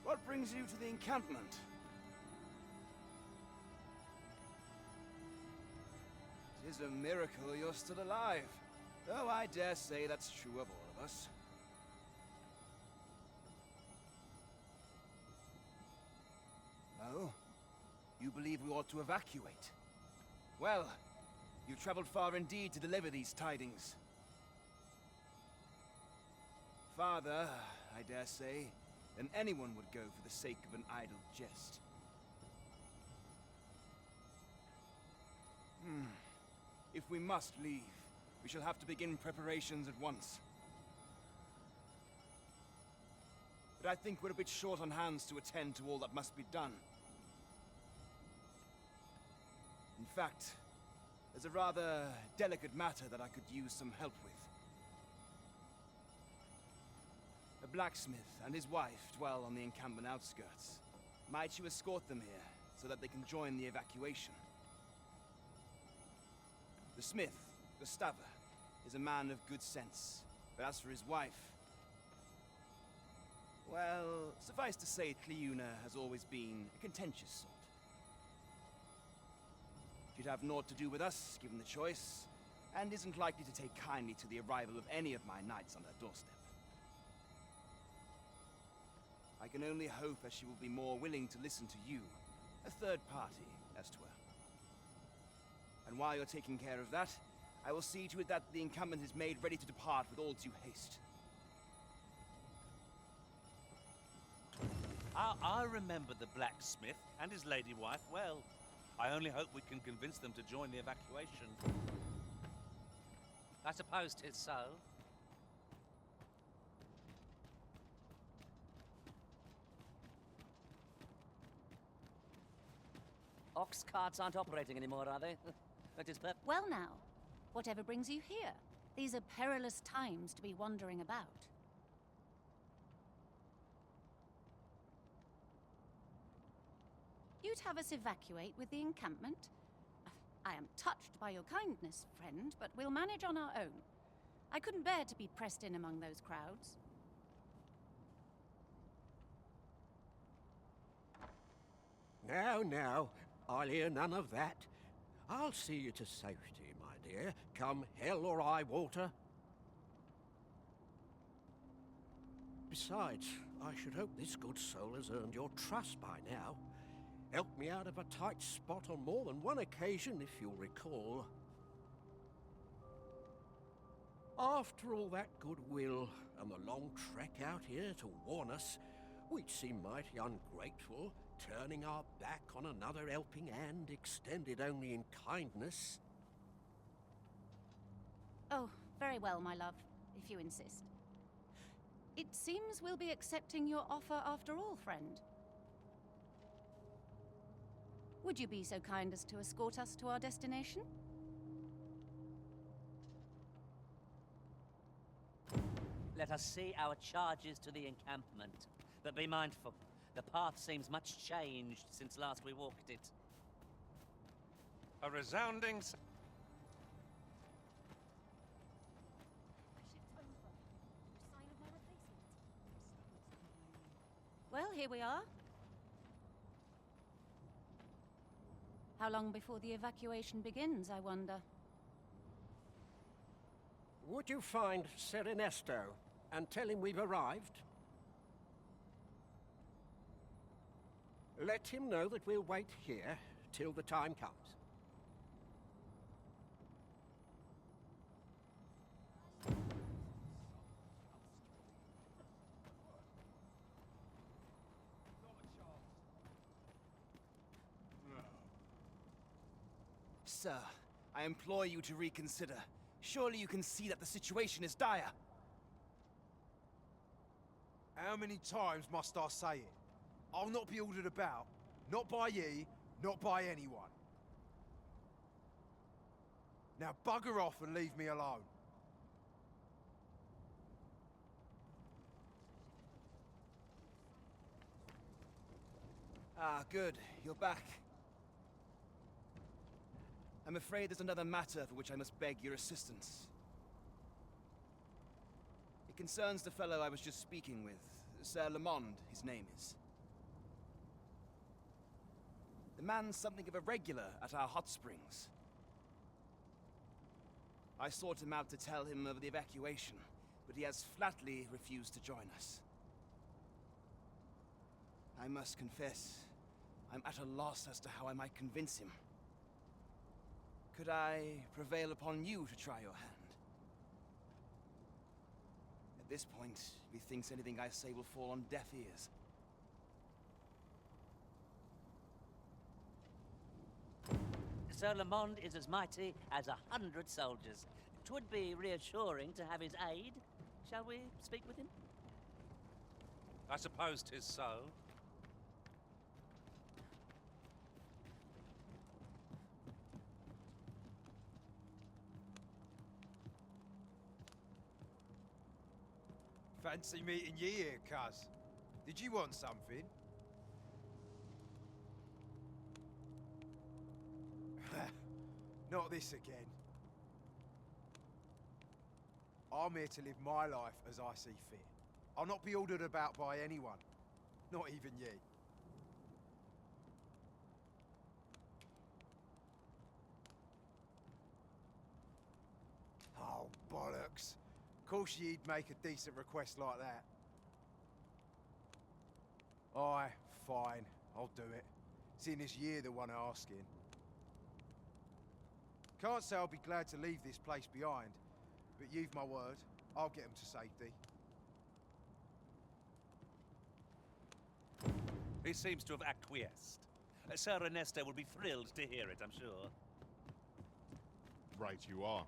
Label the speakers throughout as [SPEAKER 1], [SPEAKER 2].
[SPEAKER 1] What brings you to the encampment? It is a miracle you're still alive, though I dare say that's true of all of us. Oh? You believe we ought to evacuate? Well, you've traveled far indeed to deliver these tidings. Farther, I dare say, than anyone would go for the sake of an idle jest. If we must leave, we shall have to begin preparations at once. But I think we're a bit short on hands to attend to all that must be done. In fact, there's a rather delicate matter that I could use some help with. A blacksmith and his wife dwell on the encampment outskirts. Might you escort them here, so that they can join the evacuation? The smith, Gustava, is a man of good sense, but as for his wife... well, suffice to say, Cliodhna has always been a contentious sort. She'd have naught to do with us, given the choice, and isn't likely to take kindly to the arrival of any of my knights on her doorstep. I can only hope that she will be more willing to listen to you, a third party, as 'twere. And while you're taking care of that, I will see to it that the encampment is made ready to depart with all due haste.
[SPEAKER 2] I remember the blacksmith and his lady wife well. I only hope we can convince them to join the evacuation.
[SPEAKER 3] I suppose 'tis so. Ox carts aren't operating anymore, are they? That is
[SPEAKER 4] Well now, whatever brings you here? These are perilous times to be wandering about. You'd have us evacuate with the encampment? I am touched by your kindness, friend, but we'll manage on our own. I couldn't bear to be pressed in among those crowds.
[SPEAKER 5] Now, I'll hear none of that. I'll see you to safety, my dear, come hell or high water. Besides, I should hope this good soul has earned your trust by now. Helped me out of a tight spot on more than one occasion, if you'll recall. After all that goodwill and the long trek out here to warn us, we'd seem mighty ungrateful, turning our back on another helping hand extended only in kindness.
[SPEAKER 4] Oh, very well, my love, if you insist. It seems we'll be accepting your offer after all, friend. Would you be so kind as to escort us to our destination?
[SPEAKER 3] Let us see our charges to the encampment. But be mindful, the path seems much changed since last we walked it.
[SPEAKER 2] A resounding...
[SPEAKER 4] Well, here we are. How long before the evacuation begins, I wonder?
[SPEAKER 5] Would you find Ser Ernesto and tell him we've arrived? Let him know that we'll wait here till the time comes.
[SPEAKER 1] Sir, I implore you to reconsider. Surely you can see that the situation is dire.
[SPEAKER 6] How many times must I say it? I'll not be ordered about. Not by ye, not by anyone. Now bugger off and leave me alone.
[SPEAKER 1] Ah, good. You're back. I'm afraid there's another matter for which I must beg your assistance. It concerns the fellow I was just speaking with. Ser Lamond, his name is. The man's something of a regular at our hot springs. I sought him out to tell him of the evacuation, but he has flatly refused to join us. I must confess, I'm at a loss as to how I might convince him. Could I prevail upon you to try your hand? At this point, methinks anything I say will fall on deaf ears.
[SPEAKER 3] Sir Lamond is as mighty as 100 soldiers. 'Twould be reassuring to have his aid. Shall we speak with him?
[SPEAKER 2] I suppose 'tis so.
[SPEAKER 6] Fancy meeting ye here, cuz. Did you want something? Not this again. I'm here to live my life as I see fit. I'll not be ordered about by anyone. Not even ye. Oh, bollocks. Of course you'd make a decent request like that. Aye, fine. I'll do it. Seeing as you're the one asking. Can't say I'll be glad to leave this place behind, but you've my word. I'll get them to safety.
[SPEAKER 2] He seems to have acquiesced. Ser Ernesto will be thrilled to hear it, I'm sure.
[SPEAKER 7] Right you are.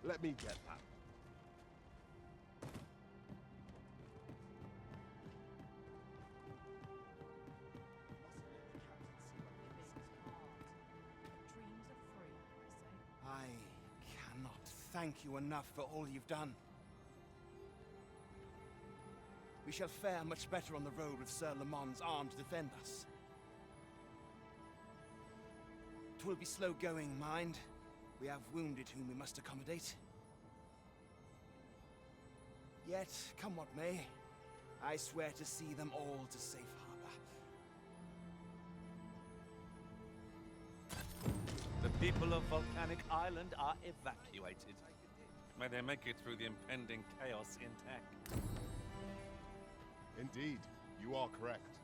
[SPEAKER 7] Let me get that.
[SPEAKER 1] I cannot thank you enough for all you've done. We shall fare much better on the road with Sir Lamond's arm to defend us. 'Twill be slow going, mind. We have wounded whom we must accommodate. Yet, come what may, I swear to see them all to safe harbor.
[SPEAKER 2] The people of Volcanic Island are evacuated. May they make it through the impending chaos intact.
[SPEAKER 7] Indeed, you are correct.